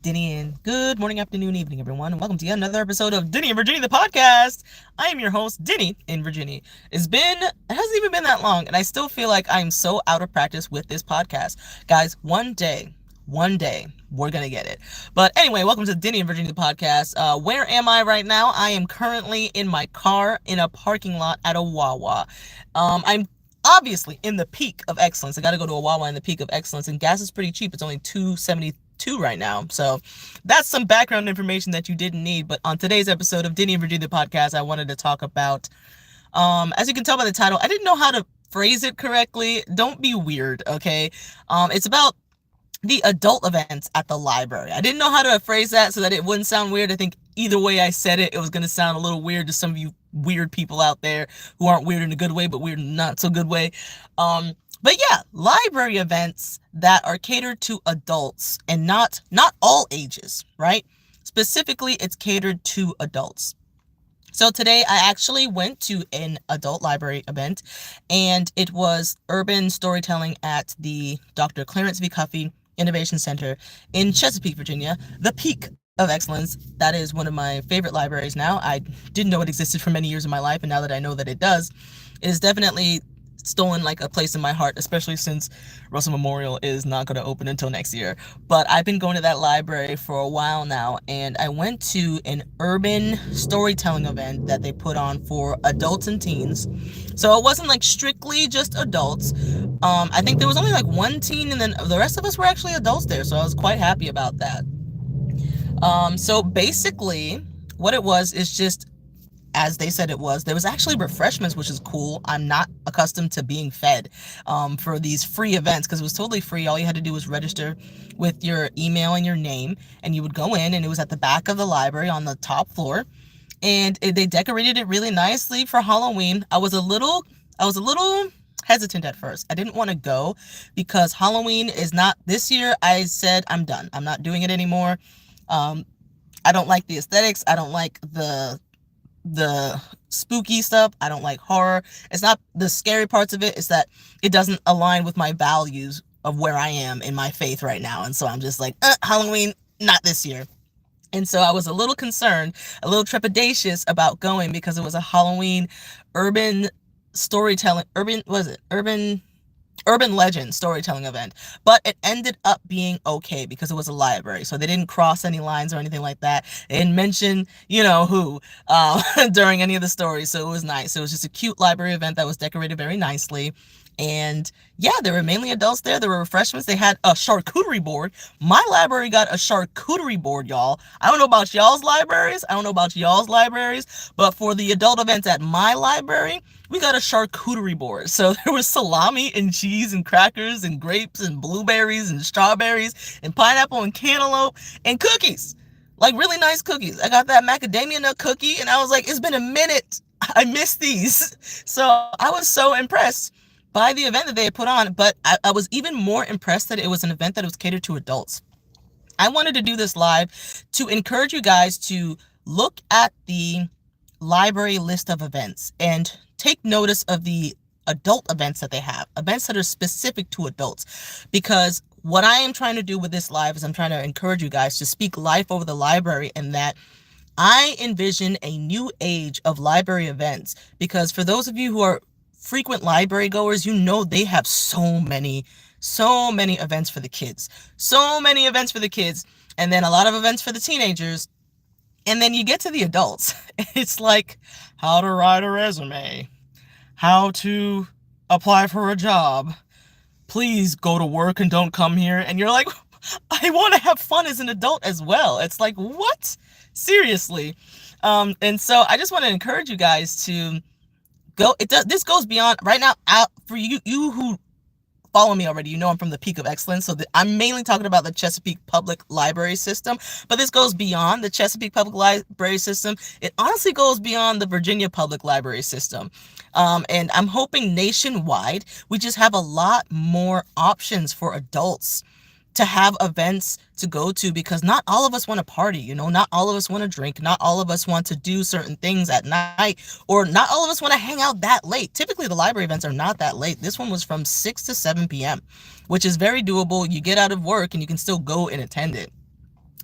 Denny, and good morning, afternoon, evening, everyone, and welcome to yet another episode of Denny and Virginie, the podcast. I am your host, Denny and Virginie. It hasn't even been that long, and I still feel like I'm so out of practice with this podcast. Guys, one day, we're gonna get it. But anyway, welcome to Denny and Virginie, the podcast. Where am I right now? I am currently in my car in a parking lot at a Wawa. I'm obviously in the peak of excellence. I got to go to a Wawa in the peak of excellence, and gas is pretty cheap. It's only $2.72 right now. So that's some background information that you didn't need. But on today's episode of Denny and Virginia the podcast, I wanted to talk about, as you can tell by the title, I didn't know how to phrase it correctly. Don't be weird, okay? It's about the adult events at the library. I didn't know how to phrase that so that it wouldn't sound weird. I think either way I said it, it was going to sound a little weird to some of you weird people out there who aren't weird in a good way, but weird in a not so good way. But yeah, library events that are catered to adults and not all ages, right? Specifically, it's catered to adults. So today I actually went to an adult library event, and it was urban storytelling at the Dr. Clarence V. Cuffey Innovation Center in Chesapeake, Virginia, the peak of excellence. That is one of my favorite libraries now. I didn't know it existed for many years of my life, and now that I know that it does, it is definitely stolen like a place in my heart, especially since Russell Memorial is not going to open until next year. But I've been going to that library for a while now, and I went to an urban storytelling event that they put on for adults and teens. So it wasn't like strictly just adults. I think there was only like one teen, and then the rest of us were actually adults there, so I was quite happy about that. So basically what it was is just, as they said it was, there was actually refreshments, which is cool. I'm not accustomed to being fed for these free events, because it was totally free. All you had to do was register with your email and your name, and you would go in, and it was at the back of the library on the top floor, and they decorated it really nicely for Halloween. I was a little hesitant at first. I didn't want to go because Halloween is not this year. I said I'm done. I'm not doing it anymore. I don't like the aesthetics. I don't like the spooky stuff. I don't like horror. It's not the scary parts of it. It's that it doesn't align with my values of where I am in my faith right now. And so I'm just like, Halloween, not this year. And so I was a little concerned, a little trepidatious about going, because it was a Halloween urban legend storytelling event. But it ended up being okay because it was a library, so they didn't cross any lines or anything like that. They didn't mention who during any of the stories, so it was nice. It was just a cute library event that was decorated very nicely. And yeah, there were mainly adults there. There were refreshments. They had a charcuterie board. My library got a charcuterie board, y'all. I don't know about y'all's libraries. But for the adult events at my library, we got a charcuterie board. So there was salami and cheese and crackers and grapes and blueberries and strawberries and pineapple and cantaloupe and cookies. Like really nice cookies. I got that macadamia nut cookie, and I was like, it's been a minute. I missed these. So I was so impressed by the event that they had put on, but I was even more impressed that it was an event that was catered to adults. I wanted to do this live to encourage you guys to look at the library list of events and take notice of the adult events that they have, events that are specific to adults. Because what I am trying to do with this live is I'm trying to encourage you guys to speak life over the library, and that I envision a new age of library events. Because for those of you who are frequent library goers, they have so many events for the kids. And then a lot of events for the teenagers. And then you get to the adults. It's like how to write a resume, how to apply for a job, please go to work and don't come here. And you're like, I want to have fun as an adult as well. It's like, what? Seriously. And so I just want to encourage you guys to go. This goes beyond right now. For you who follow me already, I'm from the peak of excellence. So I'm mainly talking about the Chesapeake Public Library System, but this goes beyond the Chesapeake Public Library System. It honestly goes beyond the Virginia Public Library System. And I'm hoping nationwide, we just have a lot more options for adults to have events to go to, because not all of us want to party, not all of us want to drink, not all of us want to do certain things at night, or not all of us want to hang out that late. Typically, the library events are not that late. This one was from 6 to 7 p.m., which is very doable. You get out of work and you can still go and attend it.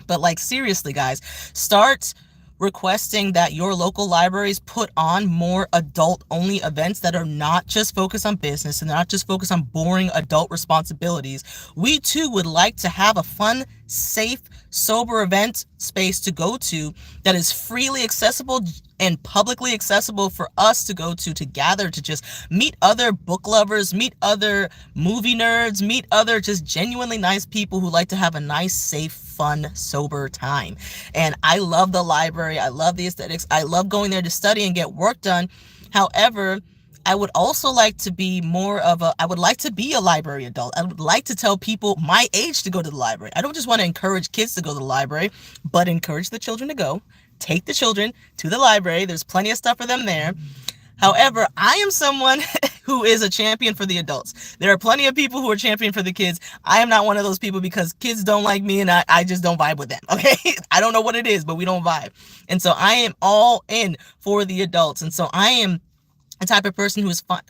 But like, seriously, guys, start requesting that your local libraries put on more adult only events that are not just focused on business and not just focused on boring adult responsibilities. We too would like to have a fun, safe, sober event space to go to that is freely accessible and publicly accessible for us to go to gather, to just meet other book lovers, meet other movie nerds, meet other just genuinely nice people who like to have a nice, safe, fun, sober time. And I love the library. I love the aesthetics. I love going there to study and get work done. However, I would also like to be I would like to be a library adult. I would like to tell people my age to go to the library. I don't just want to encourage kids to go to the library, but encourage the children to go. Take the children to the library. There's plenty of stuff for them there. However, I am someone who is a champion for the adults. There are plenty of people who are champion for the kids. I am not one of those people because kids don't like me and I just don't vibe with them, okay? I don't know what it is, but we don't vibe. And so I am all in for the adults. And so I am a type of person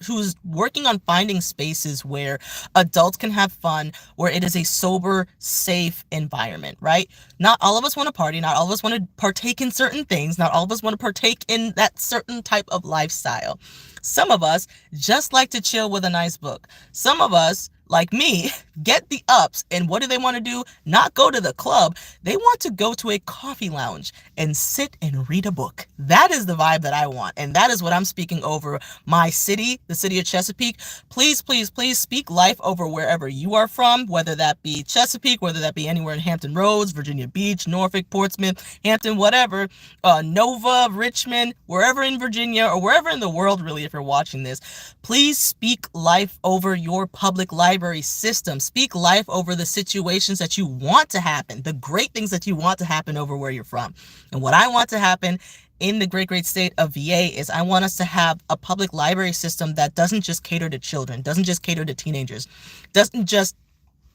who's working on finding spaces where adults can have fun, where it is a sober, safe environment, right? Not all of us want to party. Not all of us want to partake in certain things. Not all of us want to partake in that certain type of lifestyle. Some of us just like to chill with a nice book. Some of us, like me, get the ups. And what do they want to do? Not go to the club. They want to go to a coffee lounge and sit and read a book. That is the vibe that I want. And that is what I'm speaking over my city, the city of Chesapeake. Please, please, please speak life over wherever you are from, whether that be Chesapeake, whether that be anywhere in Hampton Roads, Virginia Beach, Norfolk, Portsmouth, Hampton, whatever, Nova, Richmond, wherever in Virginia or wherever in the world, really, if you're watching this. Please speak life over your public library system. Speak life over the situations that you want to happen, the great things that you want to happen over where you're from. And what I want to happen in the great, great state of VA is I want us to have a public library system that doesn't just cater to children, doesn't just cater to teenagers, doesn't just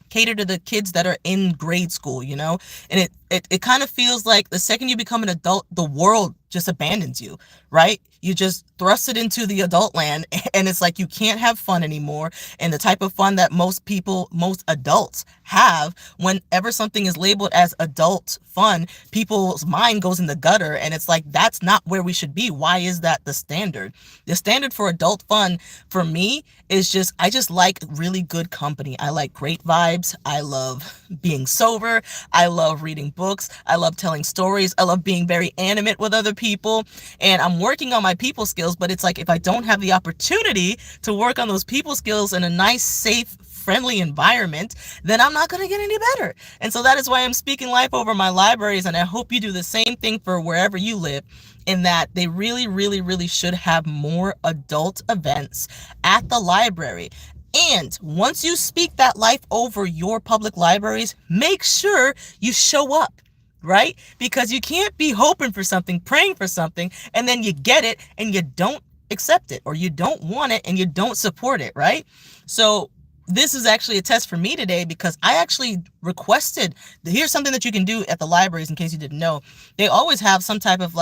cater to the kids that are in grade school, you know? And it kind of feels like the second you become an adult, the world just abandons you, right? You just thrust it into the adult land, and it's like you can't have fun anymore. And the type of fun that most adults have, whenever something is labeled as adult fun, people's mind goes in the gutter, and it's like, that's not where we should be. Why is that the standard? The standard for adult fun for me is I just like really good company. I like great vibes. I love being sober. I love reading books. I love telling stories. I love being very animate with other people. And I'm working on my people skills, but it's like, if I don't have the opportunity to work on those people skills in a nice, safe, friendly environment, then I'm not going to get any better. And so that is why I'm speaking life over my libraries. And I hope you do the same thing for wherever you live, in that they really, really, really should have more adult events at the library. And once you speak that life over your public libraries, make sure you show up, right? Because you can't be hoping for something, praying for something, and then you get it and you don't accept it, or you don't want it and you don't support it, right? So this is actually a test for me today, because I actually requested, here's something that you can do at the libraries in case you didn't know. They always have some type of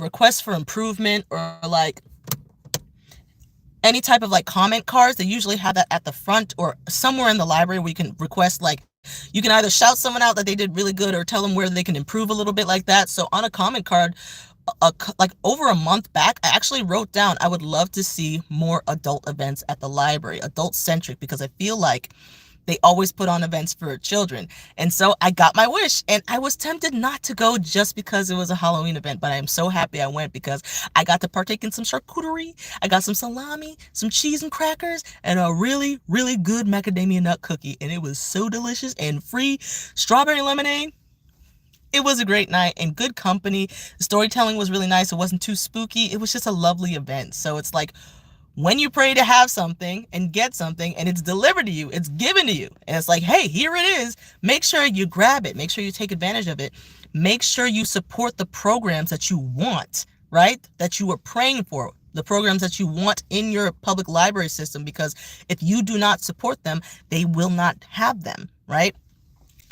request for improvement, or any type of comment cards. They usually have that at the front or somewhere in the library where you can request, you can either shout someone out that they did really good or tell them where they can improve a little bit, like that. So on a comment card, over a month back, I actually wrote down, I would love to see more adult events at the library, adult centric, because I feel like they always put on events for children. And so I got my wish, and I was tempted not to go just because it was a Halloween event, but I am so happy I went, because I got to partake in some charcuterie. I got some salami, some cheese and crackers, and a really, really good macadamia nut cookie. And it was so delicious, and free strawberry lemonade. It was a great night and good company. The storytelling was really nice. It wasn't too spooky. It was just a lovely event. So it's like, when you pray to have something and get something and it's delivered to you, it's given to you, and it's like, hey, here it is. Make sure you grab it. Make sure you take advantage of it. Make sure you support the programs that you want, right? That you are praying for, the programs that you want in your public library system, because if you do not support them, they will not have them, right?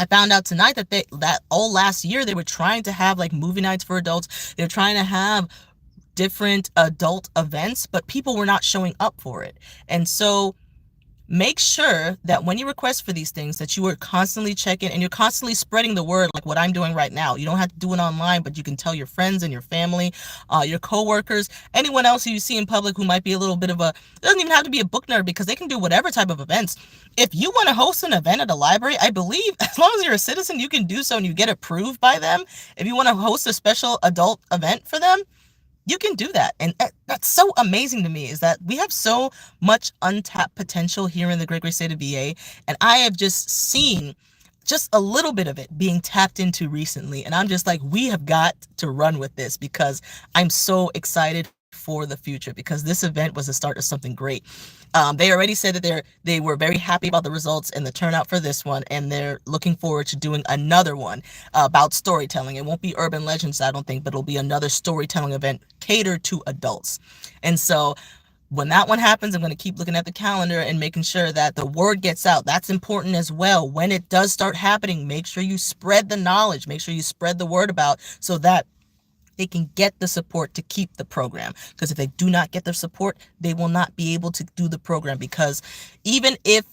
I found out tonight that all last year they were trying to have movie nights for adults. They're trying to have different adult events, but people were not showing up for it. And so make sure that when you request for these things that you are constantly checking and you're constantly spreading the word, like what I'm doing right now. You don't have to do it online, but you can tell your friends and your family, your coworkers, anyone else who you see in public who might be a little bit of a, it doesn't even have to be a book nerd, because they can do whatever type of events. If you want to host an event at a library, I believe as long as you're a citizen, you can do so and you get approved by them. If you want to host a special adult event for them, you can do that. And that's so amazing to me, is that we have so much untapped potential here in the great state of VA. And I have just seen just a little bit of it being tapped into recently. And I'm just like, we have got to run with this, because I'm so excited for the future, because this event was the start of something great. They already said that they were very happy about the results and the turnout for this one, and they're looking forward to doing another one about storytelling. It won't be urban legends, I don't think, but it'll be another storytelling event catered to adults. And so when that one happens, I'm going to keep looking at the calendar and making sure that the word gets out. That's important as well. When it does start happening, make sure you spread the knowledge, make sure you spread the word about, so that they can get the support to keep the program. Because if they do not get the support, they will not be able to do the program, because even if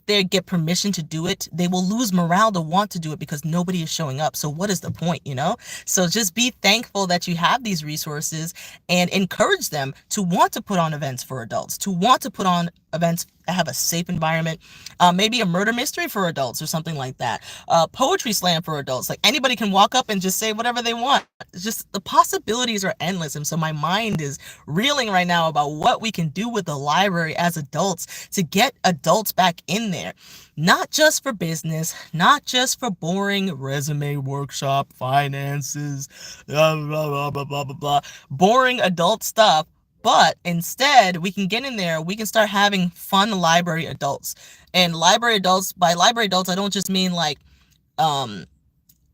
they get permission to do it, they will lose morale to want to do it, because nobody is showing up. So what is the point, you know? So just be thankful that you have these resources and encourage them to want to put on events for adults, to want to put on events that have a safe environment, maybe a murder mystery for adults or something like that, poetry slam for adults. Like, anybody can walk up and just say whatever they want. It's just, the possibilities are endless. And so my mind is reeling right now about what we can do with the library as adults to get adults back in there. Not just for business, not just for boring resume workshop, finances, blah, blah, blah, blah, blah, blah, blah, boring adult stuff. But instead, we can get in there, we can start having fun library adults. And library adults, by library adults, I don't just mean like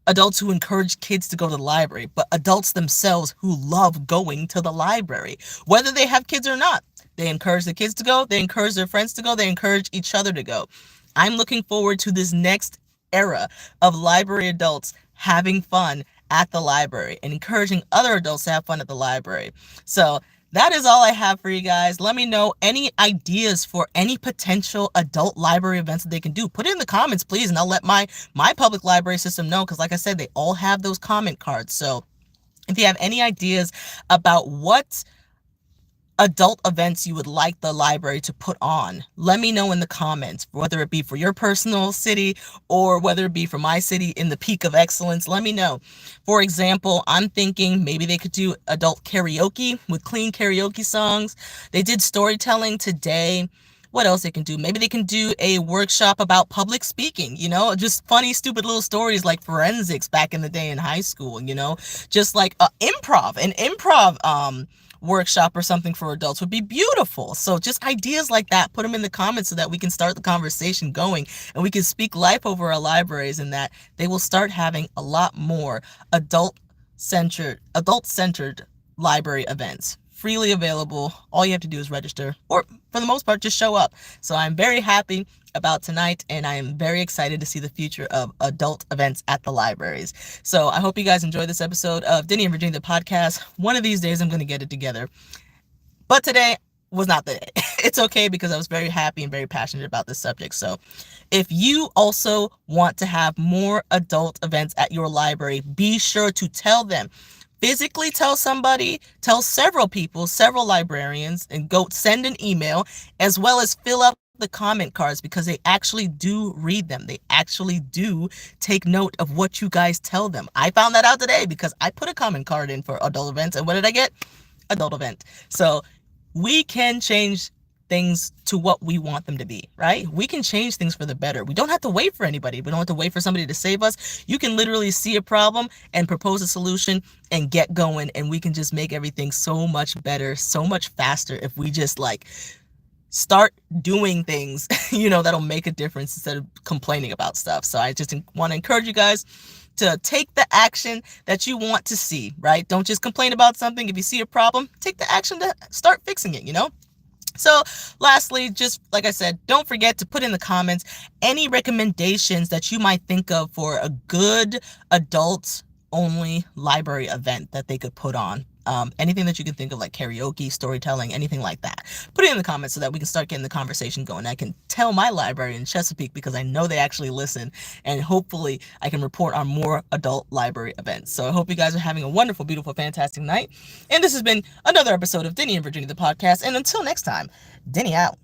adults who encourage kids to go to the library, but adults themselves who love going to the library, whether they have kids or not. They encourage the kids to go, they encourage their friends to go, they encourage each other to go. I'm looking forward to this next era of library adults having fun at the library and encouraging other adults to have fun at the library. So that is all I have for you guys. Let me know any ideas for any potential adult library events that they can do. Put it in the comments, please, and I'll let my public library system know, because like I said, they all have those comment cards. So if you have any ideas about what adult events you would like the library to put on, let me know in the comments, whether it be for your personal city or whether it be for my city in the peak of excellence. Let me know. For example, I'm thinking maybe they could do adult karaoke with clean karaoke songs. They did storytelling today. What else they can do? Maybe they can do a workshop about public speaking, you know, just funny, stupid little stories like forensics back in the day in high school, you know, just like an improv workshop or something for adults would be beautiful. So just ideas like that, put them in the comments so that we can start the conversation going and we can speak life over our libraries, and that they will start having a lot more adult-centered library events. Freely available. All you have to do is register, or for the most part, just show up. So I'm very happy about tonight, and I am very excited to see the future of adult events at the libraries. So I hope you guys enjoyed this episode of DiV and Virginie, the podcast. One of these days, I'm going to get it together. But today was not the day. It's okay, because I was very happy and very passionate about this subject. So if you also want to have more adult events at your library, be sure to tell them. Physically tell somebody, tell several people, several librarians, and go send an email, as well as fill out the comment cards, because they actually do read them. They actually do take note of what you guys tell them. I found that out today because I put a comment card in for adult events, and what did I get? Adult event. So we can change things to what we want them to be, right? We can change things for the better. We don't have to wait for anybody. We don't have to wait for somebody to save us. You can literally see a problem and propose a solution and get going, and we can just make everything so much better, so much faster if we just like start doing things, you know, that'll make a difference instead of complaining about stuff. So I just want to encourage you guys to take the action that you want to see, right? Don't just complain about something. If you see a problem, take the action to start fixing it, you know? So lastly, just like I said, don't forget to put in the comments any recommendations that you might think of for a good adult only library event that they could put on. anything that you can think of, like karaoke, storytelling, anything like that. Put it in the comments so that we can start getting the conversation going. I can tell my library in Chesapeake, because I know they actually listen, and hopefully I can report on more adult library events. So I hope you guys are having a wonderful, beautiful, fantastic night. And this has been another episode of DiV and Virginnie the podcast. And until next time, DiV out.